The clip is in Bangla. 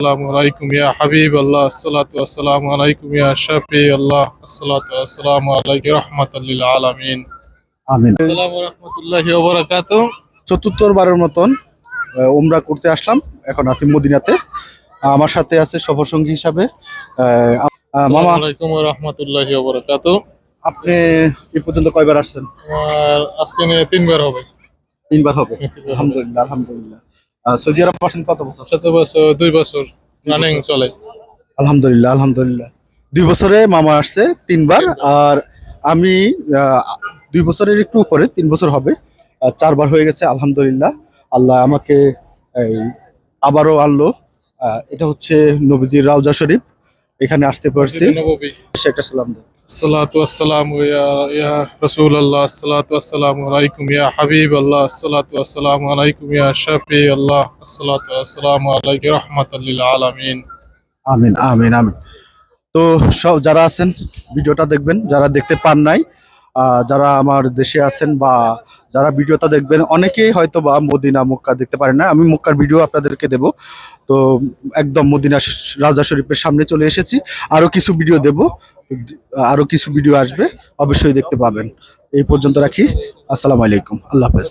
আসসালামু আলাইকুম ইয়া হাবিবাল্লাহ, আসসালাতু ওয়াসসালামু আলাইকুম ইয়া শাফিআল্লাহ, আসসালাতু ওয়াসসালামু আলাইকা রাহমাতাল লিল আলামিন। আমিন। আসসালামু রাহমাতুল্লাহি ওয়া বারাকাতুহু। চতুর্থবারের মতন উমরা করতে আসলাম, এখন আছি মদিনাতে। আমার সাথে আছে সফরসঙ্গী হিসাবে মামা। আসসালামু আলাইকুম ওয়া রাহমাতুল্লাহি ওয়া বারাকাতুহু। আপনি এই পর্যন্ত কয়বার আসছেন? আমার আজকে নিয়ে তিনবার হবে। তিনবার হবে। তিনবার হবে। আলহামদুলিল্লাহ, আলহামদুলিল্লাহ। সৌদি আরব আসেন কত বছর? 7 বছর, 2 বছর রানিং বছর। চলে। আলহামদুলিল্লাহ, আলহামদুলিল্লাহ। 2 বছরে মামা আসছে তিনবার। আর আমি 2 বছরের একটু উপরে, 3 বছর হবে, 4বার হয়ে গেছে। আলহামদুলিল্লাহ, আল্লাহ আমাকে এই আবারও আনলো। এটা হচ্ছে নবীজির রওজা শরীফ, এখানে আসতে পারছি। মসজিদে নববী। একটা সালাম দেন। আসসালাতু ওয়াসসালামু ইয়া রাসূলুল্লাহ, আসসালাতু ওয়াসসালামু আলাইকুম ইয়া হাবিবাল্লাহ, আসসালাতু ওয়াসসালামু আলাইকুম ইয়া শাফিআল্লাহ, আসসালাতু ওয়াসসালামু আলাইকা রাহমাতাল লিল আলামিন। আমিন, আমিন, আমিন। তো সব যারা আছেন ভিডিওটা দেখবেন, যারা দেখতে পান নাই, যারা আমার দেশে আছেন বা যারা ভিডিওটা দেখবেন, অনেকেই হয়তো বা মদিনা মক্কা দেখতে পারেন না। আমি মক্কার ভিডিও আপনাদেরকে দেব। তো একদম মদিনা রাজা শরীফের সামনে চলে এসেছি। আরো কিছু ভিডিও দেব, আরো কিছু ভিডিও আসবে, অবশ্যই দেখতে পাবেন। এই পর্যন্ত রাখি। আসসালামু আলাইকুম, আল্লাহ হাফেজ।